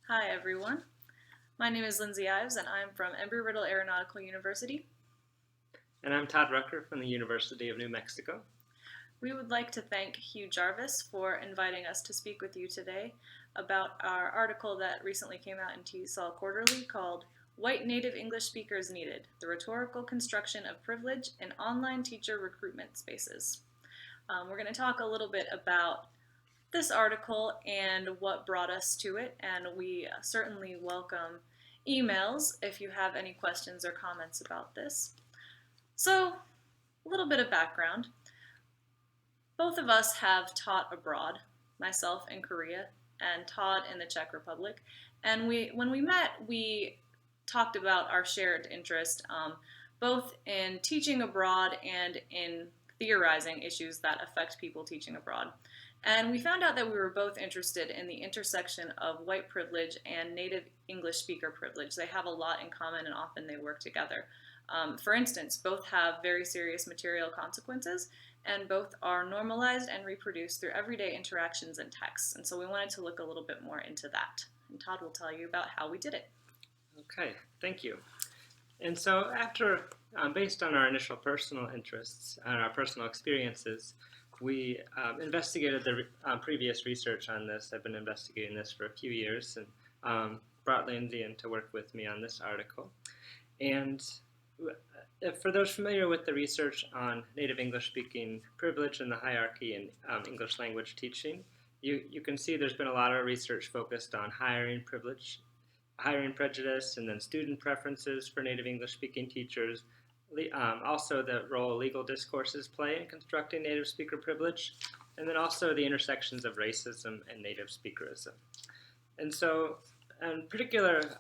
Hi everyone, my name is Lindsay Ives and I'm from Embry-Riddle Aeronautical University. And I'm Todd Ruecker from the University of New Mexico. We would like to thank Hugh Jarvis for inviting us to speak with you today about our article that recently came out in TESOL Quarterly called White Native English Speakers Needed, the Rhetorical Construction of Privilege in Online Teacher Recruitment Spaces. We're going to talk a little bit about this article and what brought us to it, and we certainly welcome emails if you have any questions or comments about this. So, a little bit of background. Both of us have taught abroad, myself in Korea and Todd in the Czech Republic. And when we met, we talked about our shared interest, both in teaching abroad and in theorizing issues that affect people teaching abroad. And we found out that we were both interested in the intersection of white privilege and native English speaker privilege. They have a lot in common and often they work together. For instance, both have very serious material consequences and both are normalized and reproduced through everyday interactions and texts. And so we wanted to look a little bit more into that. And Todd will tell you about how we did it. Okay, thank you. And so based on our initial personal interests and our personal experiences, we investigated the previous research on this. I've been investigating this for a few years and brought Lindsay in to work with me on this article. And for those familiar with the research on native English speaking privilege and the hierarchy in English language teaching, you can see there's been a lot of research focused on hiring prejudice, and then student preferences for native English speaking teachers. Also the role legal discourses play in constructing native speaker privilege, and then also the intersections of racism and native speakerism. And so, in particular,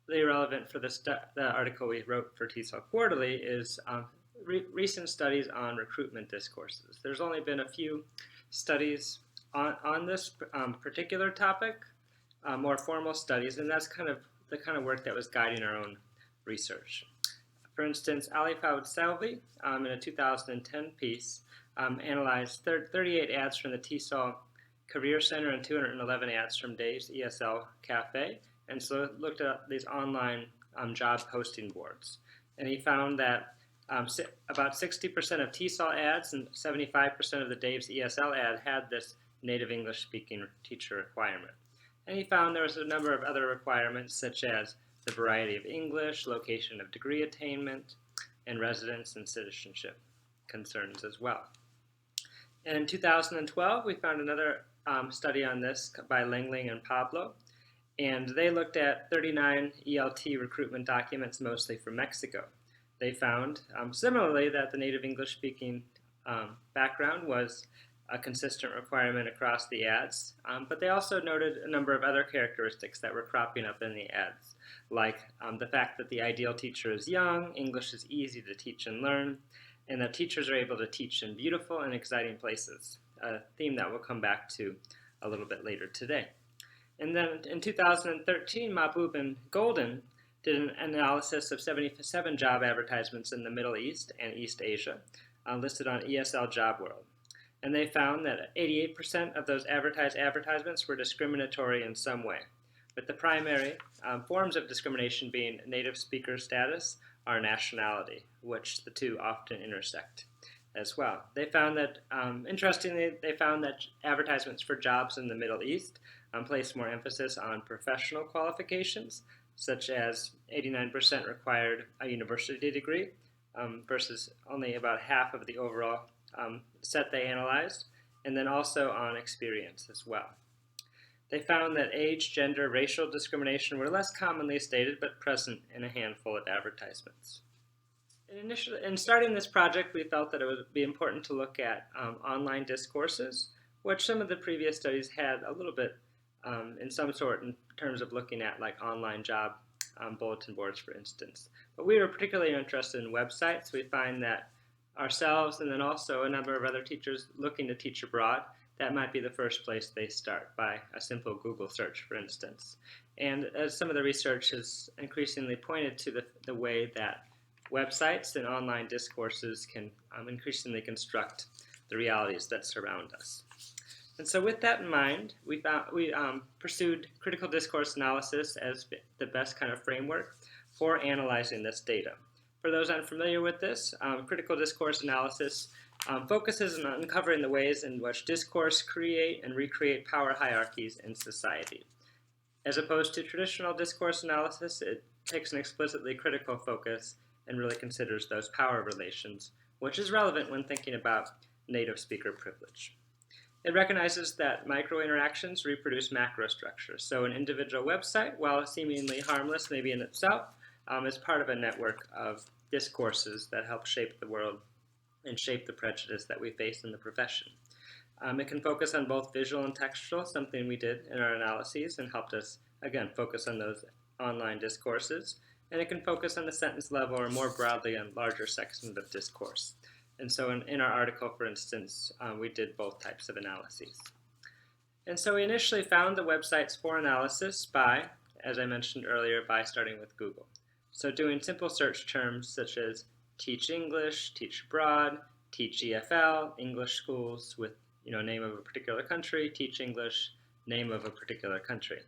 relevant for the article we wrote for TESOL Quarterly is recent studies on recruitment discourses. There's only been a few studies on this particular topic, more formal studies, and that's kind of the kind of work that was guiding our own research. For instance, Ali Fawad-Salvi, in a 2010 piece, analyzed 38 ads from the TESOL Career Center and 211 ads from Dave's ESL Cafe, and so looked at these online job posting boards. And he found that about 60% of TESOL ads and 75% of the Dave's ESL ad had this native English speaking teacher requirement. And he found there was a number of other requirements such as the variety of English, location of degree attainment, and residence and citizenship concerns as well. And in 2012, we found another study on this by Lengling and Pablo, and they looked at 39 ELT recruitment documents, mostly from Mexico. They found, similarly, that the native English-speaking background was a consistent requirement across the ads, but they also noted a number of other characteristics that were cropping up in the ads, like the fact that the ideal teacher is young, English is easy to teach and learn, and that teachers are able to teach in beautiful and exciting places, a theme that we'll come back to a little bit later today. And then in 2013, Mahbub and Golden did an analysis of 77 job advertisements in the Middle East and East Asia, listed on ESL Job World. And they found that 88% of those advertisements were discriminatory in some way, with the primary forms of discrimination being native speaker status or nationality, which the two often intersect as well. They found that, interestingly, advertisements for jobs in the Middle East placed more emphasis on professional qualifications, such as 89% required a university degree versus only about half of the overall set they analyzed, and then also on experience as well. They found that age, gender, racial discrimination were less commonly stated but present in a handful of advertisements. In starting this project, we felt that it would be important to look at online discourses, which some of the previous studies had a little bit in some sort in terms of looking at like online job bulletin boards, for instance. But we were particularly interested in websites. We find that ourselves and then also a number of other teachers looking to teach abroad, that might be the first place they start by a simple Google search, for instance. And as some of the research has increasingly pointed to the way that websites and online discourses can increasingly construct the realities that surround us. And so with that in mind, we pursued critical discourse analysis as the best kind of framework for analyzing this data. For those unfamiliar with this, critical discourse analysis focuses on uncovering the ways in which discourse create and recreate power hierarchies in society. As opposed to traditional discourse analysis, it takes an explicitly critical focus and really considers those power relations, which is relevant when thinking about native speaker privilege. It recognizes that micro-interactions reproduce macrostructures. So an individual website, while seemingly harmless maybe in itself, is part of a network of discourses that help shape the world and shape the prejudice that we face in the profession. It can focus on both visual and textual, something we did in our analyses and helped us, again, focus on those online discourses. And it can focus on the sentence level or more broadly on larger sections of discourse. And so in our article, for instance, we did both types of analyses. And so we initially found the websites for analysis by, as I mentioned earlier, by starting with Google. So doing simple search terms such as teach English, teach abroad, teach EFL, English schools with name of a particular country, teach English, name of a particular country.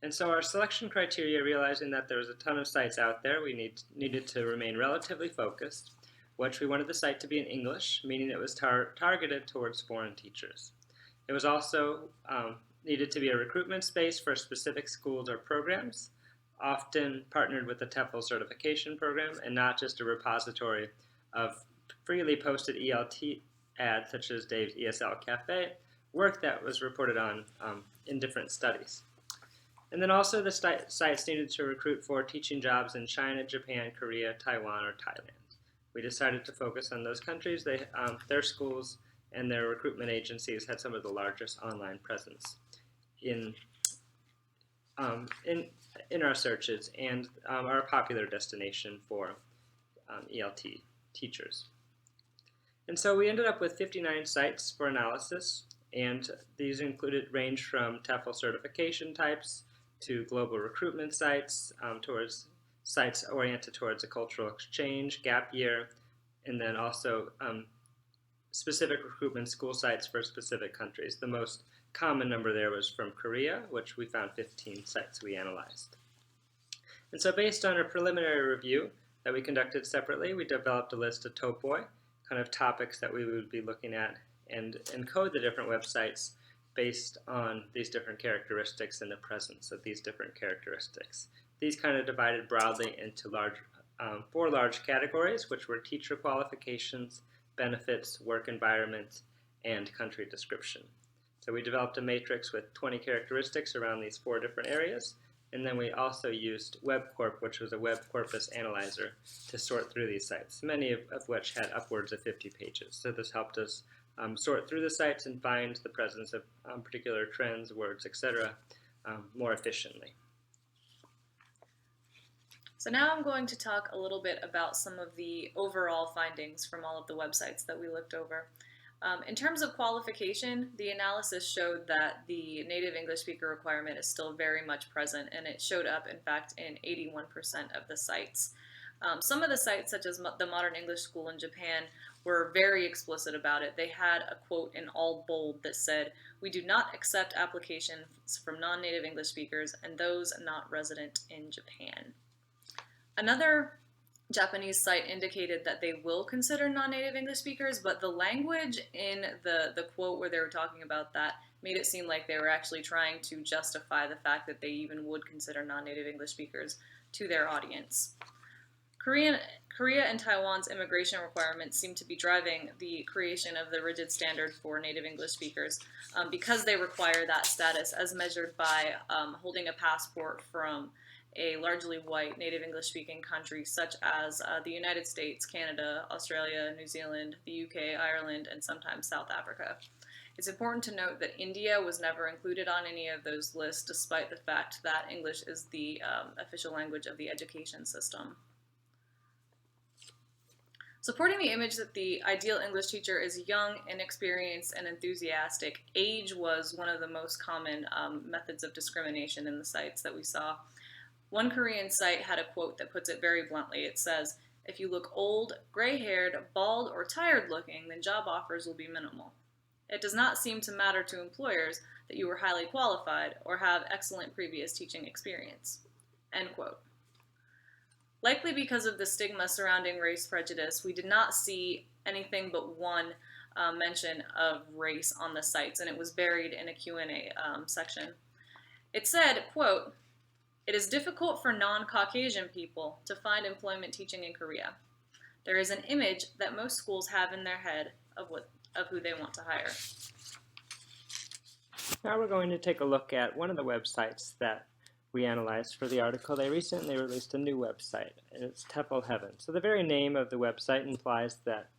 And so our selection criteria, realizing that there was a ton of sites out there, we needed to remain relatively focused, which we wanted the site to be in English, meaning it was targeted towards foreign teachers. It was also needed to be a recruitment space for specific schools or programs, often partnered with the TEFL certification program, and not just a repository of freely posted ELT ads such as Dave's ESL Cafe, work that was reported on in different studies. And then also the sites needed to recruit for teaching jobs in China, Japan, Korea, Taiwan, or Thailand. We decided to focus on those countries. Their schools and their recruitment agencies had some of the largest online presence in our searches and are a popular destination for ELT teachers. And so we ended up with 59 sites for analysis, and these range from TEFL certification types to global recruitment sites, towards sites oriented towards a cultural exchange, gap year, and then also specific recruitment school sites for specific countries. The most common number there was from Korea, which we found 15 sites we analyzed. And so based on a preliminary review that we conducted separately, we developed a list of topoi, kind of topics that we would be looking at, and encode the different websites based on these different characteristics and the presence of these different characteristics. These kind of divided broadly into four large categories, which were teacher qualifications, benefits, work environment, and country description. So we developed a matrix with 20 characteristics around these four different areas, and then we also used WebCorp, which was a web corpus analyzer, to sort through these sites, many of which had upwards of 50 pages. So this helped us sort through the sites and find the presence of particular trends, words, etc. More efficiently. So now I'm going to talk a little bit about some of the overall findings from all of the websites that we looked over. In terms of qualification, the analysis showed that the native English speaker requirement is still very much present, and it showed up, in fact, in 81% of the sites. Some of the sites, such as the Modern English School in Japan, were very explicit about it. They had a quote in all bold that said, "We do not accept applications from non-native English speakers and those not resident in Japan." Another Japanese site indicated that they will consider non-native English speakers, but the language in the quote where they were talking about that made it seem like they were actually trying to justify the fact that they even would consider non-native English speakers to their audience. Korea and Taiwan's immigration requirements seem to be driving the creation of the rigid standard for native English speakers because they require that status as measured by holding a passport from a largely white native English speaking country such as the United States, Canada, Australia, New Zealand, the UK, Ireland, and sometimes South Africa. It's important to note that India was never included on any of those lists, despite the fact that English is the official language of the education system. Supporting the image that the ideal English teacher is young, inexperienced, and enthusiastic, age was one of the most common methods of discrimination in the sites that we saw. One Korean site had a quote that puts it very bluntly. It says, "If you look old, gray-haired, bald, or tired-looking, then job offers will be minimal." It does not seem to matter to employers that you are highly qualified or have excellent previous teaching experience. End quote. Likely because of the stigma surrounding race prejudice, we did not see anything but one mention of race on the sites, and it was buried in a Q&A section. It said, quote, "It is difficult for non-Caucasian people to find employment teaching in Korea. There is an image that most schools have in their head of who they want to hire." Now we're going to take a look at one of the websites that we analyzed for the article. They recently released a new website, and it's TESOL Heaven. So the very name of the website implies that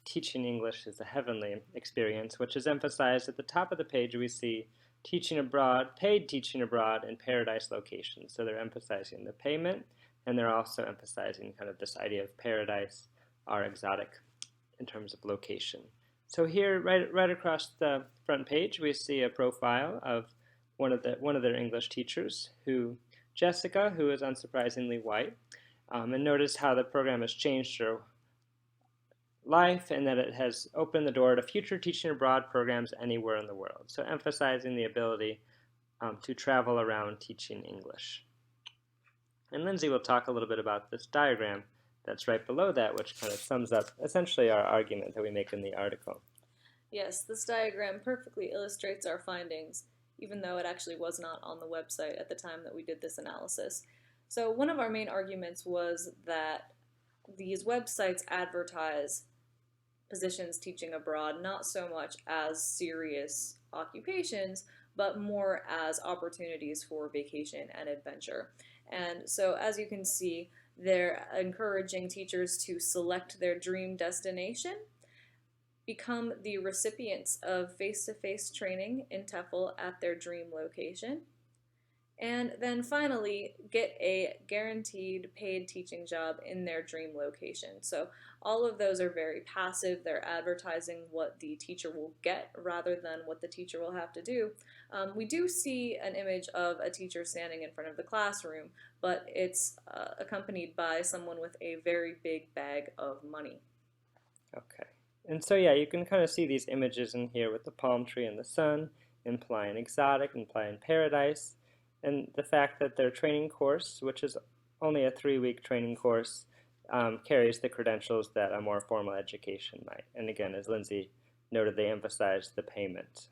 teaching English is a heavenly experience, which is emphasized at the top of the page. We see teaching abroad, paid teaching abroad, and paradise locations. So they're emphasizing the payment, and they're also emphasizing kind of this idea of paradise or exotic in terms of location. So here, right across the front page, we see a profile of one of their English teachers, Jessica, who is unsurprisingly white. And notice how the program has changed her life and that it has opened the door to future teaching abroad programs anywhere in the world. So emphasizing the ability to travel around teaching English. And Lindsay will talk a little bit about this diagram that's right below that, which kind of sums up essentially our argument that we make in the article. Yes, this diagram perfectly illustrates our findings, even though it actually was not on the website at the time that we did this analysis. So one of our main arguments was that these websites advertise positions teaching abroad not so much as serious occupations, but more as opportunities for vacation and adventure. And so as you can see, they're encouraging teachers to select their dream destination, become the recipients of face-to-face training in TEFL at their dream location, and then finally get a guaranteed paid teaching job in their dream location. So all of those are very passive. They're advertising what the teacher will get rather than what the teacher will have to do. We do see an image of a teacher standing in front of the classroom, but it's accompanied by someone with a very big bag of money. Okay. And so yeah, you can kind of see these images in here with the palm tree and the sun, implying exotic, implying paradise. And the fact that their training course, which is only a 3-week training course, carries the credentials that a more formal education might. And again, as Lindsay noted, they emphasize the payment,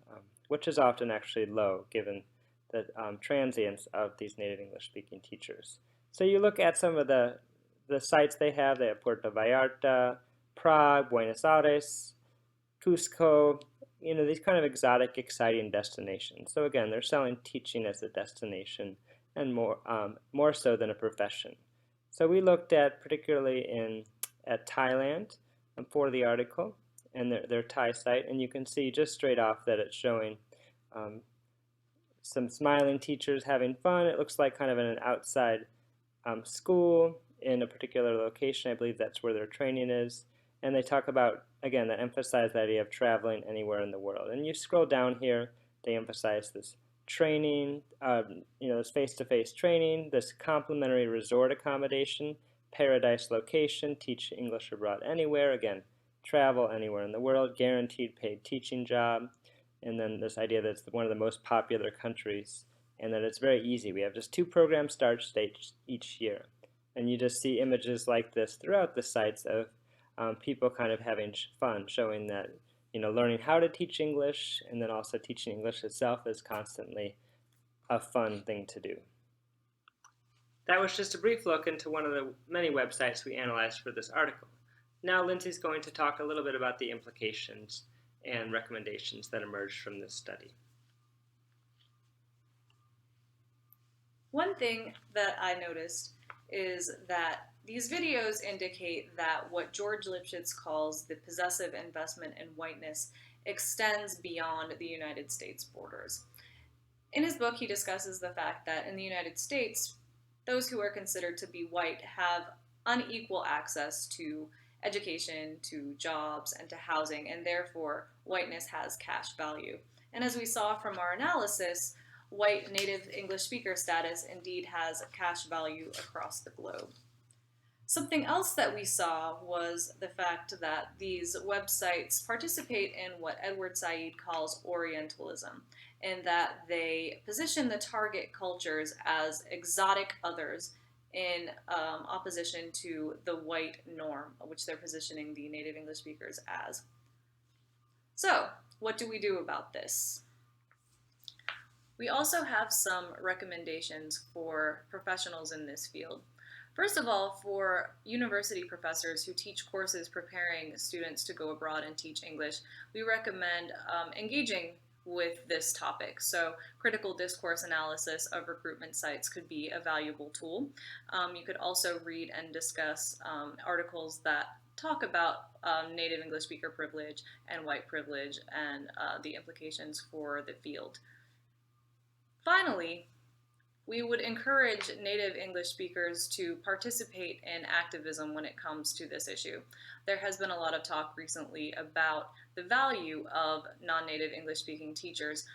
which is often actually low given the transience of these native English-speaking teachers. So you look at some of the sites they have Puerto Vallarta, Prague, Buenos Aires, Cusco, these kind of exotic, exciting destinations. So again, they're selling teaching as a destination and more so than a profession. So we looked at particularly at Thailand for the article and their Thai site, and you can see just straight off that it's showing some smiling teachers having fun. It looks like kind of in an outside school in a particular location. I believe that's where their training is. And they talk about, again, that emphasize the idea of traveling anywhere in the world. And you scroll down here, they emphasize this training, this face-to-face training, this complimentary resort accommodation, paradise location, teach English abroad anywhere, again, travel anywhere in the world, guaranteed paid teaching job, and then this idea that it's one of the most popular countries and that it's very easy. We have just 2 program start dates each year. And you just see images like this throughout the sites of people kind of having fun, showing that learning how to teach English and then also teaching English itself is constantly a fun thing to do. That was just a brief look into one of the many websites we analyzed for this article. Now Lindsay's going to talk a little bit about the implications and recommendations that emerged from this study. One thing that I noticed is that these videos indicate that what George Lipschitz calls the possessive investment in whiteness extends beyond the United States borders. In his book, he discusses the fact that in the United States, those who are considered to be white have unequal access to education, to jobs, and to housing, and therefore whiteness has cash value. And as we saw from our analysis, white native English speaker status indeed has cash value across the globe. Something else that we saw was the fact that these websites participate in what Edward Said calls Orientalism, in that they position the target cultures as exotic others in opposition to the white norm, which they're positioning the native English speakers as. So, what do we do about this? We also have some recommendations for professionals in this field. First of all, for university professors who teach courses preparing students to go abroad and teach English, we recommend engaging with this topic. So, critical discourse analysis of recruitment sites could be a valuable tool. You could also read and discuss articles that talk about native English speaker privilege and white privilege and the implications for the field. Finally, we would encourage native English speakers to participate in activism when it comes to this issue. There has been a lot of talk recently about the value of non-native English speaking teachers,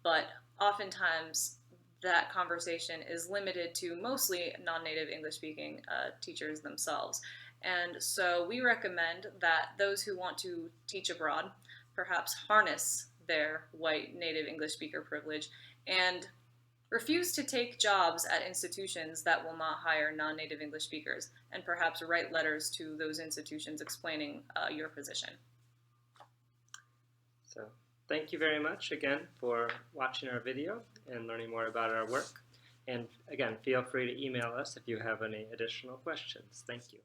but oftentimes that conversation is limited to mostly non-native English speaking teachers themselves. And so we recommend that those who want to teach abroad perhaps harness their white native English speaker privilege and refuse to take jobs at institutions that will not hire non-native English speakers, and perhaps write letters to those institutions explaining your position. So thank you very much again for watching our video and learning more about our work. And again, feel free to email us if you have any additional questions. Thank you.